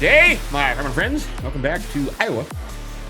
Day, my farming friends. Welcome back to Iowa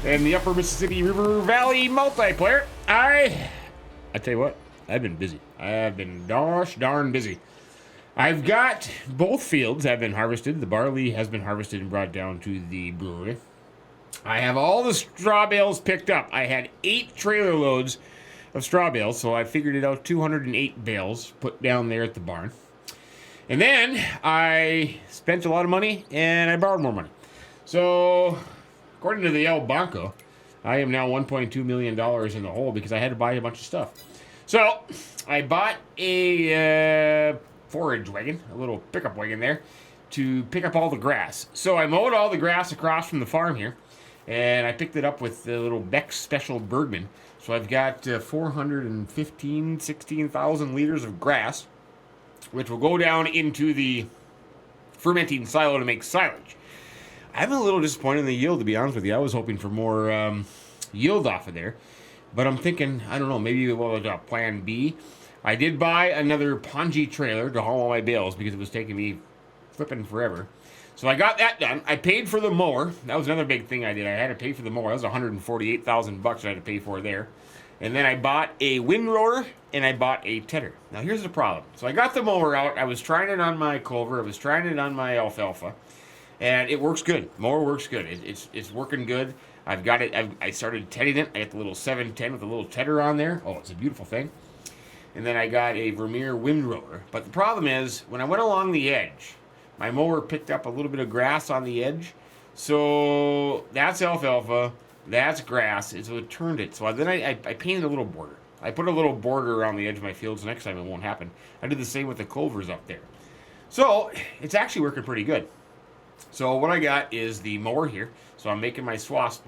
and the Upper Mississippi River Valley multiplayer. I tell you what, I've been busy. I have been gosh darn busy. I've got both fields have been harvested. The barley has been harvested and brought down to the brewery. I have all the straw bales picked up. I had 8 trailer loads of straw bales, so I figured it out, 208 bales put down there at the barn. And then I spent a lot of money and I borrowed more money. So, according to the El Banco, I am now $1.2 million in the hole because I had to buy a bunch of stuff. So, I bought a forage wagon, a little pickup wagon there, to pick up all the grass. So, I mowed all the grass across from the farm here, and I picked it up with the little Beck Special Bergman. So, I've got 16,000 liters of grass, which will go down into the fermenting silo to make silage. I'm a little disappointed in the yield, to be honest with you. I was hoping for more yield off of there. But I'm thinking, I don't know, maybe we'll have a plan B. I did buy another Ponji trailer to haul all my bales because it was taking me flipping forever. So I got that done. I paid for the mower. That was another big thing I did. I had to pay for the mower. That was $148,000 I had to pay for there. And then I bought a windrower and I bought a tedder. Now here's the problem. So I got the mower out. I was trying it on my clover. I was trying it on my alfalfa. And it works good. Mower works good. It's working good. I've got it. I started tedding it. I got the little 710 with a little tedder on there. Oh, it's a beautiful thing. And then I got a Vermeer windrower. But the problem is, when I went along the edge, my mower picked up a little bit of grass on the edge. So that's alfalfa. That's grass. So it turned it. So then I painted a little border. I put a little border around the edge of my fields. Next time it won't happen. I did the same with the clovers up there. So it's actually working pretty good. So what I got is the mower here. So I'm making my swass.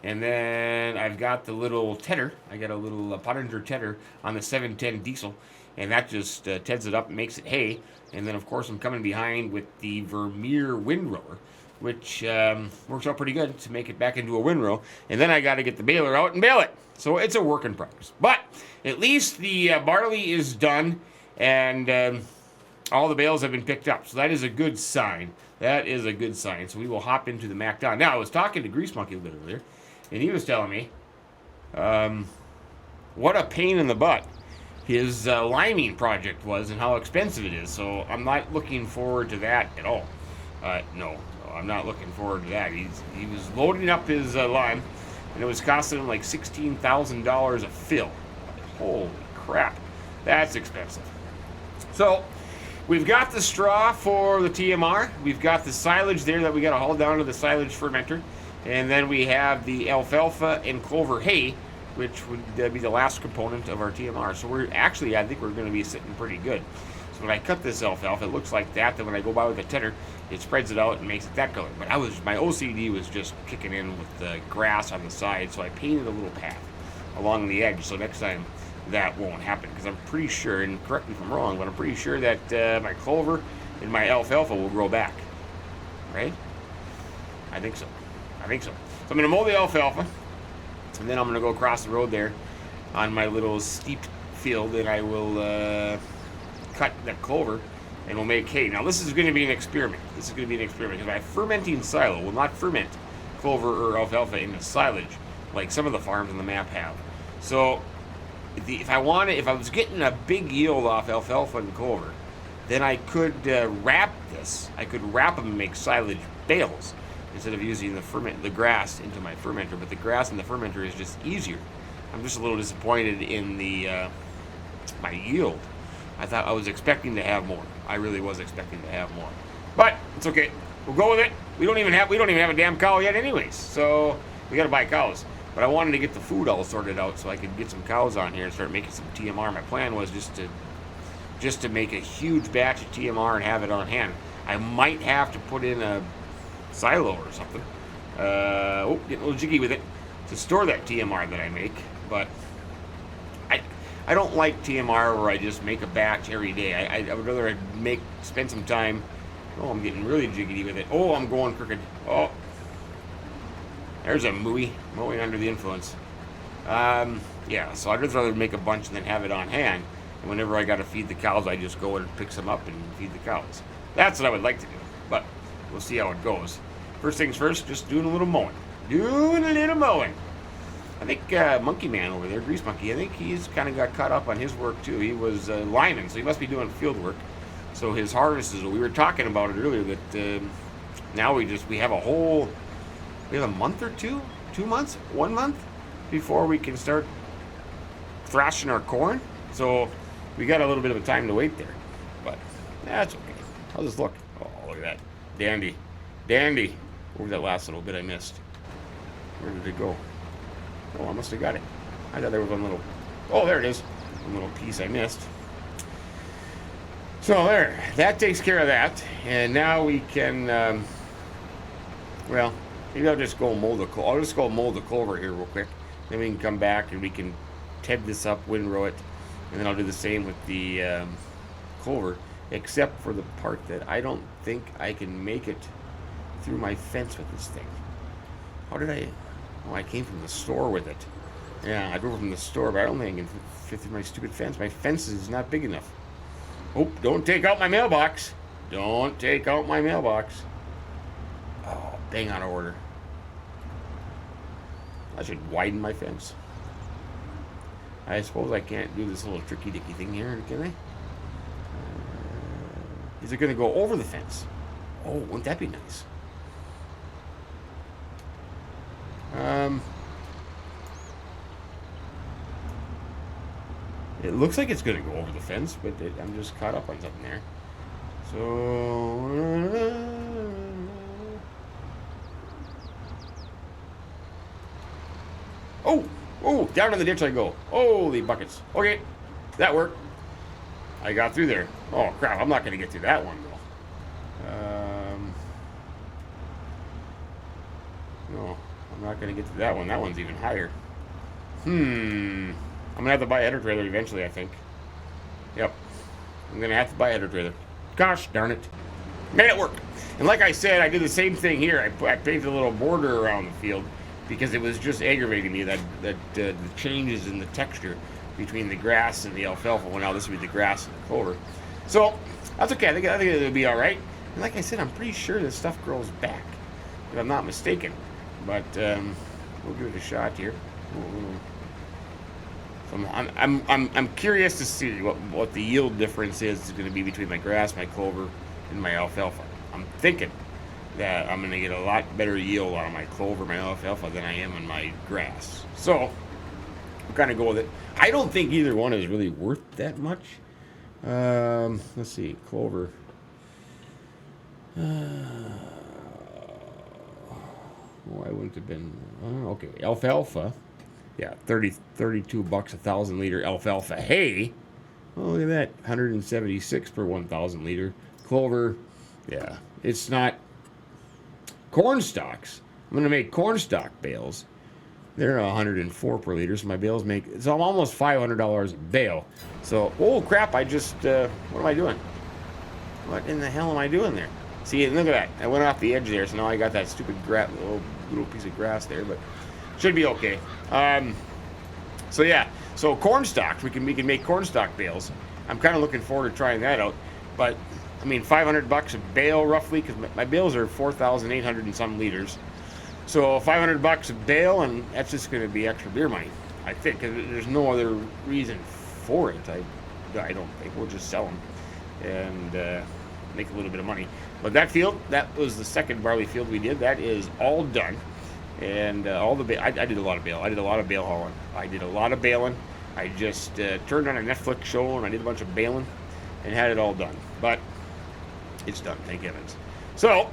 And then I've got the little tedder. I got a little Pottinger tedder on the 710 diesel. And that just teds it up and makes it hay. And then, of course, I'm coming behind with the Vermeer windrower, which works out pretty good to make it back into a windrow. And then I got to get the baler out and bale it. So it's a work in progress. But at least the barley is done, and all the bales have been picked up. So that is a good sign. That is a good sign. So we will hop into the MacDon. Now, I was talking to Grease Monkey a little earlier, and he was telling me what a pain in the butt his liming project was and how expensive it is. So I'm not looking forward to that at all. No, I'm not looking forward to that. He was loading up his lime, and it was costing him like $16,000 a fill. Holy crap, that's expensive. So we've got the straw for the TMR. We've got the silage there that we got to haul down to the silage fermenter, and then we have the alfalfa and clover hay, which would be the last component of our TMR. So we're actually, I think we're going to be sitting pretty good. So when I cut this alfalfa, it looks like that. Then when I go by with a tedder, it spreads it out and makes it that color. But my OCD was just kicking in with the grass on the side, so I painted a little path along the edge. So next time that won't happen, because I'm pretty sure, and correct me if I'm wrong, but I'm pretty sure that my clover and my alfalfa will grow back. Right? I think so. So I'm going to mow the alfalfa, and then I'm going to go across the road there on my little steep field, and I will cut that clover, and we'll make hay. Now, this is going to be an experiment. Because my fermenting silo will not ferment clover or alfalfa into silage like some of the farms on the map have. So, if I was getting a big yield off alfalfa and clover, then I could wrap this. I could wrap them and make silage bales instead of using the grass into my fermenter. But the grass in the fermenter is just easier. I'm just a little disappointed in the my yield. I was expecting to have more. I really was expecting to have more. But it's okay. We'll go with it. We don't even have a damn cow yet anyways. So we got to buy cows. But I wanted to get the food all sorted out so I could get some cows on here and start making some TMR. My plan was just to make a huge batch of TMR and have it on hand. I might have to put in a silo or something. Getting a little jiggy with it to store that TMR that I make. But I don't like TMR where I just make a batch every day. I would rather spend some time. Oh, I'm getting really jiggity with it. Oh, I'm going crooked. Oh, there's a mowing under the influence. Yeah, so I'd rather make a bunch than have it on hand. And whenever I got to feed the cows, I just go and pick some up and feed the cows. That's what I would like to do. but we'll see how it goes. First things first, just doing a little mowing. Doing a little mowing. I think Monkey Man over there, Grease Monkey, I think he's kind of got caught up on his work too. He was lineman, so he must be doing field work. So his harvest is, we were talking about it earlier, that now we have a month or two, 2 months, 1 month before we can start thrashing our corn. So we got a little bit of a time to wait there, but that's okay. I'll just look. Oh, look at that. Dandy. Dandy. What was that last little bit I missed? Where did it go? Oh, I must have got it. I thought there was one little... Oh, there it is. One little piece I missed. So there. That takes care of that. And now we can... well, maybe I'll just go mold the clover. I'll just go mold the clover here real quick. Then we can come back and we can ted this up, windrow it. And then I'll do the same with the clover. Except for the part that I don't think I can make it through my fence with this thing. How did I... Oh, I came from the store with it. Yeah, I drove from the store, but I don't think I can fit through my stupid fence. My fence is not big enough. Oh, don't take out my mailbox. Don't take out my mailbox. Oh, bang out of order. I should widen my fence. I suppose I can't do this little tricky-dicky thing here, can I? Is it going to go over the fence? Oh, wouldn't that be nice? It looks like it's going to go over the fence, but I'm just caught up on something there. So... Oh, down in the ditch I go. Holy buckets. Okay, that worked. I got through there. Oh, crap, I'm not going to get through that one, though. No, I'm not going to get to that one. That one's even higher. I'm going to have to buy a header trailer eventually, I think. Yep. I'm going to have to buy a header trailer. Gosh darn it. Made it work. And like I said, I did the same thing here. I painted a little border around the field because it was just aggravating me that the changes in the texture between the grass and the alfalfa. Well, now this would be the grass and the clover. So, that's okay. I think it'll be all right. And like I said, I'm pretty sure this stuff grows back, if I'm not mistaken. But we'll give it a shot here. So I'm curious to see what the yield difference is going to be between my grass, my clover, and my alfalfa. I'm thinking that I'm going to get a lot better yield out of my clover, my alfalfa, than I am in my grass. So I'll kind of go with it. I don't think either one is really worth that much. Let's see, clover. I wouldn't have been... okay, alfalfa. Yeah, 32 bucks a 1,000 liter alfalfa hay. Oh, look at that, 176 per 1,000 liter. Clover, yeah, it's not... Corn stalks. I'm going to make corn stalk bales. They're 104 per liter, so my bales make... So I'm almost $500 a bale. So, oh crap, I just... what am I doing? What in the hell am I doing there? See, look at that. I went off the edge there, so now I got that stupid little piece of grass there, but should be okay. So yeah, so corn stalks, we can make corn stalk bales. I'm kind of looking forward to trying that out. But I mean, $500 a bale roughly, because my bales are 4,800 and some liters. So $500 a bale, and that's just going to be extra beer money, I think, because there's no other reason for it. I don't think we'll just sell them and make a little bit of money. But that field, that was the second barley field we did. That is all done. And all the I did a lot of bale. I did a lot of bale hauling. I did a lot of baling. I just turned on a Netflix show and I did a bunch of baling and had it all done. But it's done, thank heavens. So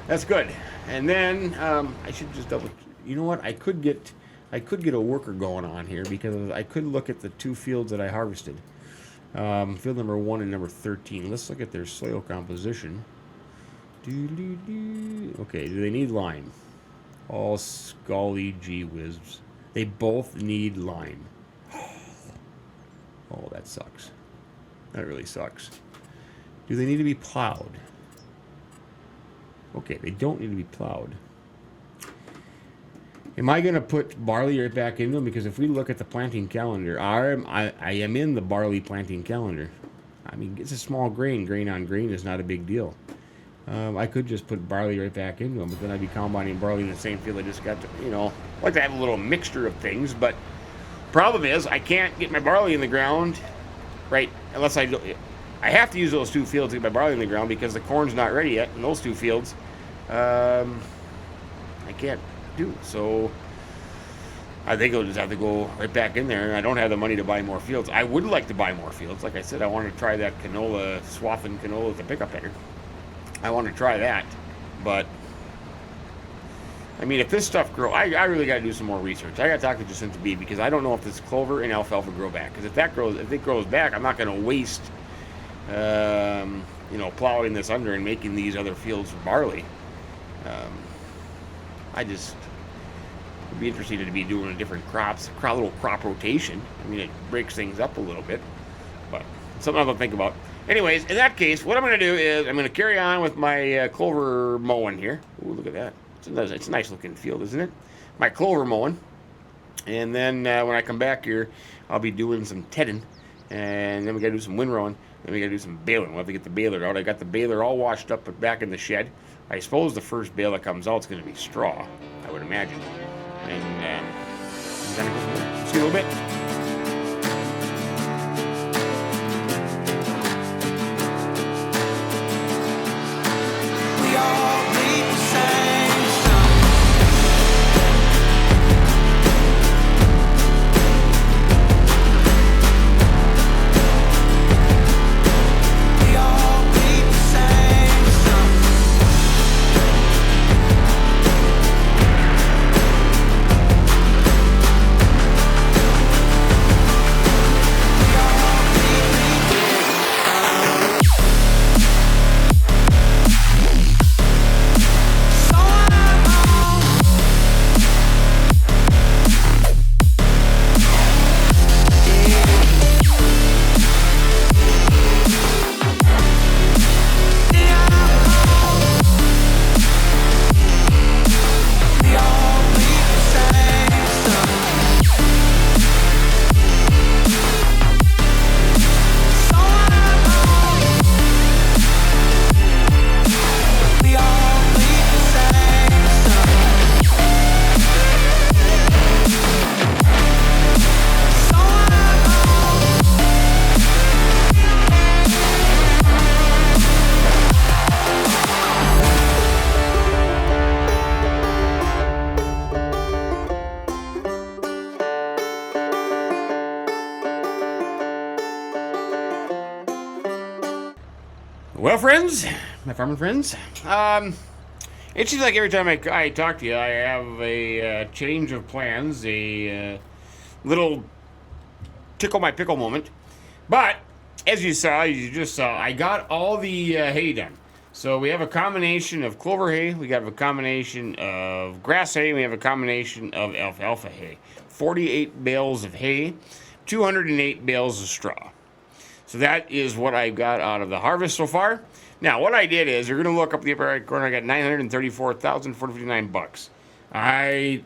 that's good. And then I should just double. You know what? I could get a worker going on here because I could look at the two fields that I harvested. Field number 1 and number 13. Let's look at their soil composition. Okay, do they need lime? Oh, golly gee whiz. They both need lime. Oh, that sucks. That really sucks. Do they need to be plowed? Okay, they don't need to be plowed. Am I going to put barley right back in them? Because if we look at the planting calendar, I am in the barley planting calendar. mean, it's a small grain. Grain on grain is not a big deal. I could just put barley right back into them, but then I'd be combining barley in the same field. I just got to, like to have a little mixture of things. But problem is, I can't get my barley in the ground, right? Unless I have to use those 2 fields to get my barley in the ground because the corn's not ready yet in those 2 fields. I can't do. So I think I'll just have to go right back in there, and I don't have the money to buy more fields. I would like to buy more fields. Like I said, I want to try that canola, swathing canola at the pickup header. I want to try that, but I mean, if this stuff grows, I really got to do some more research. I got to talk to Jacinta B because I don't know if this clover and alfalfa grow back. Because if it grows back, I'm not going to waste, plowing this under and making these other fields for barley. I just would be interested to be doing different little crop rotation. I mean, it breaks things up a little bit, but it's something I'll think about. Anyways, in that case, what I'm going to do is I'm going to carry on with my clover mowing here. Ooh, look at that. It's a nice looking field, isn't it? My clover mowing. And then when I come back here, I'll be doing some tedding. And then we got to do some windrowing. Then we got to do some baling. We'll have to get the baler out. I got the baler all washed up but back in the shed. I suppose the first bale that comes out is going to be straw, I would imagine. And then go from there. See you in a little bit. Well, friends, my farming friends, it seems like every time I talk to you, I have a change of plans, a little tickle my pickle moment. But as you just saw, I got all the hay done. So we have a combination of clover hay, we have a combination of grass hay, we have a combination of alfalfa hay. 48 bales of hay, 208 bales of straw. So that is what I got out of the harvest so far. Now, what I did is, you're going to look up the upper right corner, I got $934,459. I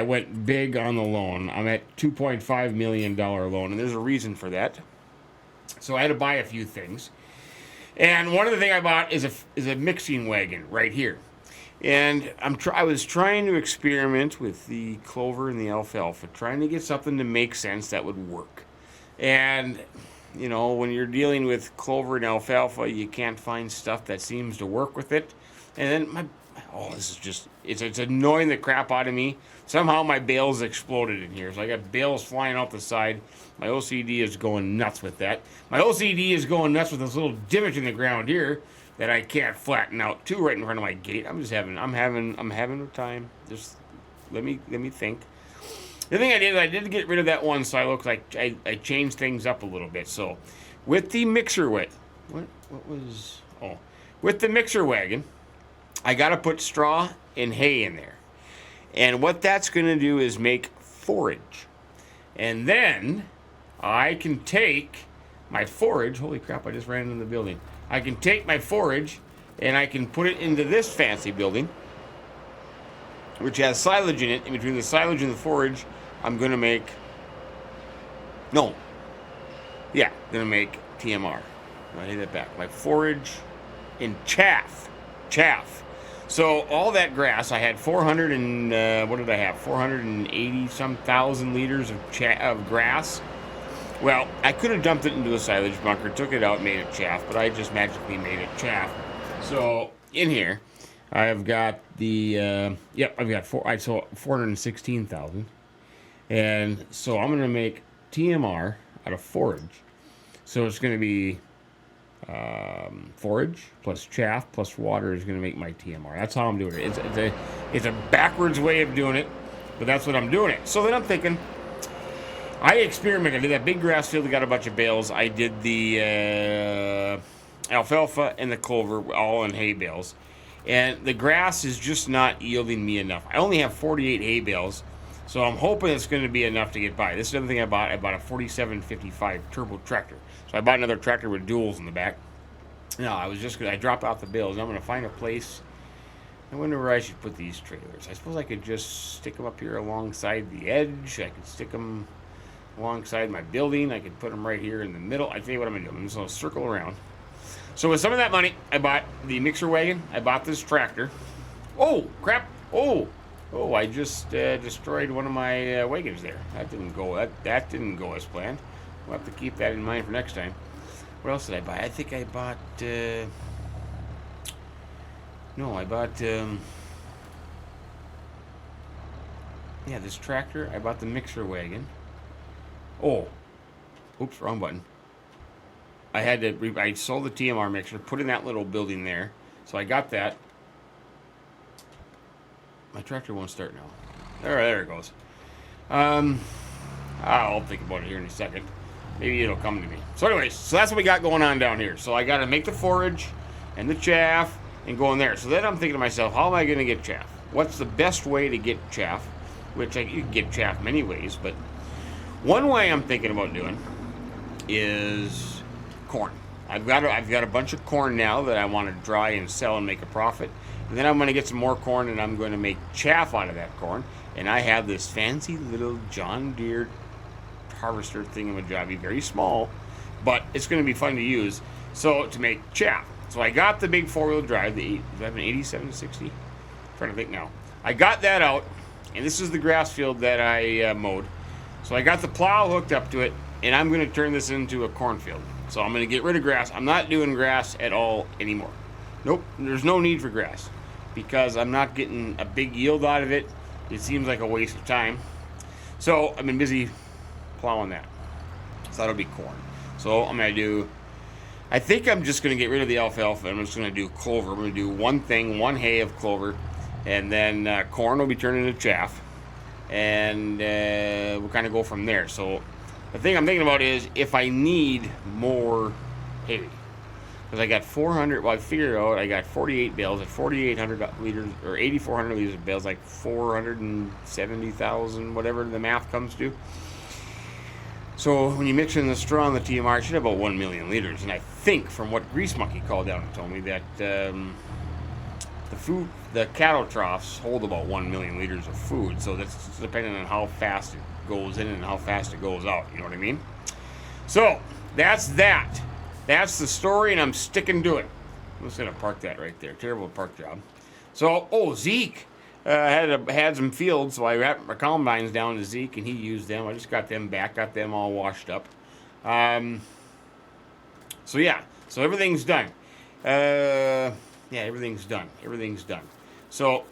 went big on the loan. I'm at $2.5 million loan, and there's a reason for that. So I had to buy a few things. And one of the things I bought is a mixing wagon right here. And I was trying to experiment with the clover and the alfalfa, trying to get something to make sense that would work. And you know, when you're dealing with clover and alfalfa, you can't find stuff that seems to work with it. And then this is just, it's annoying the crap out of me. Somehow my bales exploded in here. So I got bales flying out the side. My OCD is going nuts with that. My OCD is going nuts with this little divot in the ground here that I can't flatten out too right in front of my gate. I'm having a time. Just let me think. The thing I did get rid of that one silo because I changed things up a little bit. So with the mixer with the mixer wagon, I got to put straw and hay in there. And what that's going to do is make forage. And then I can take my forage, holy crap, I just ran into the building. I can take my forage and I can put it into this fancy building, which has silage in it. In between the silage and the forage, I'm going to make TMR. I take that back. My forage in chaff. Chaff. So all that grass, I had 400 and what did I have? 480 some thousand liters of grass. Well, I could have dumped it into a silage bunker, took it out, made it chaff, but I just magically made it chaff. So in here, I've got the I've got 416,000, and so I'm gonna make TMR out of forage. So it's gonna be forage plus chaff plus water is gonna make my TMR. That's how I'm doing it. It's a backwards way of doing it, but that's what I'm doing it. So then I'm thinking, I experimented. I did that big grass field. I got a bunch of bales. I did the alfalfa and the clover all in hay bales. And the grass is just not yielding me enough. I only have 48 hay bales, so I'm hoping it's going to be enough to get by. This is another thing I bought. I bought a 4755 turbo tractor. So I bought another tractor with duals in the back. Now, I drop out the bales. I'm going to find a place. I wonder where I should put these trailers. I suppose I could just stick them up here alongside the edge. I could stick them alongside my building. I could put them right here in the middle. I tell you what I'm going to do. I'm just going to circle around. So with some of that money, I bought the mixer wagon. I bought this tractor. Oh, crap. Oh, I just destroyed one of my wagons there. That didn't go. That didn't go as planned. We'll have to keep that in mind for next time. What else did I buy? I think I bought. No, I bought. This tractor. I bought the mixer wagon. Oh, oops, wrong button. I sold the TMR mixer, put in that little building there. So I got that. My tractor won't start now. There it goes. I'll think about it here in a second. Maybe it'll come to me. So anyways, so that's what we got going on down here. So I got to make the forage and the chaff and go in there. So then I'm thinking to myself, how am I going to get chaff? What's the best way to get chaff? Which you can get chaff many ways, but one way I'm thinking about doing is corn. I've got a bunch of corn now that I want to dry and sell and make a profit. And then I'm going to get some more corn and I'm going to make chaff out of that corn. And I have this fancy little John Deere harvester thingamajobby, very small, but it's going to be fun to use. So to make chaff. So I got the big 4-wheel drive, do I have an 8760? I'm trying to think now. I got that out, and this is the grass field that I mowed. So I got the plow hooked up to it, and I'm going to turn this into a cornfield. So I'm going to get rid of grass. I'm not doing grass at all anymore. Nope, there's no need for grass because I'm not getting a big yield out of it. It seems like a waste of time. So I've been busy plowing that. So that'll be corn. So I'm going to do, I think I'm just going to get rid of the alfalfa. I'm just going to do clover. I'm going to do one hay of clover, and then corn will be turned into chaff. And we'll kind of go from there. So the thing I'm thinking about is if I need more hay. Because I got 400, well, I figured out I got 48 bales at 4,800 liters, or 8,400 liters of bales, like 470,000, whatever the math comes to. So when you mix in the straw and the TMR, it should have about 1 million liters. And I think from what Grease Monkey called down and told me that the cattle troughs hold about 1 million liters of food. So that's depending on how fast it goes in and how fast it goes out. You know what I mean? So that's that. That's the story, and I'm sticking to it. I'm just going to park that right there. Terrible park job. So, Zeke had some fields, so I wrapped my combines down to Zeke, and he used them. I just got them back, got them all washed up. So everything's done. Everything's done. Everything's done. So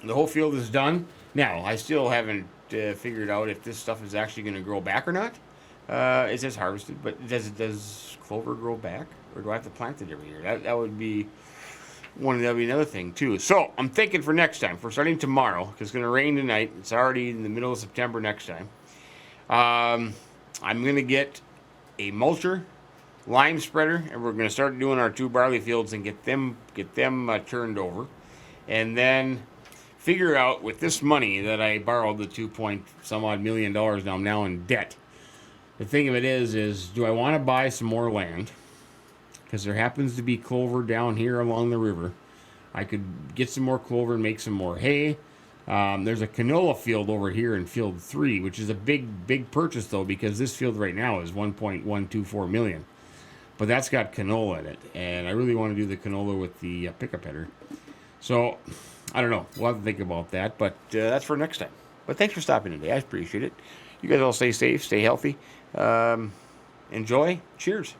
the whole field is done. Now, I still haven't figured out if this stuff is actually going to grow back or not. It says harvested, but does clover grow back, or do I have to plant it every year? That would be another thing too. So I'm thinking for next time, for starting tomorrow, because it's going to rain tonight. It's already in the middle of September next time. I'm going to get a mulcher, lime spreader, and we're going to start doing our 2 barley fields and get them turned over, and then figure out with this money that I borrowed, the 2-point-some-odd million dollars now, I'm now in debt. The thing of it is do I want to buy some more land? Because there happens to be clover down here along the river. I could get some more clover and make some more hay. There's a canola field over here in field 3, which is a big purchase though, because this field right now is 1.124 million. but that's got canola in it, and I really want to do the canola with the pickup header. So I don't know. We'll have to think about that, but that's for next time. But thanks for stopping today. I appreciate it. You guys all stay safe, stay healthy, enjoy. Cheers.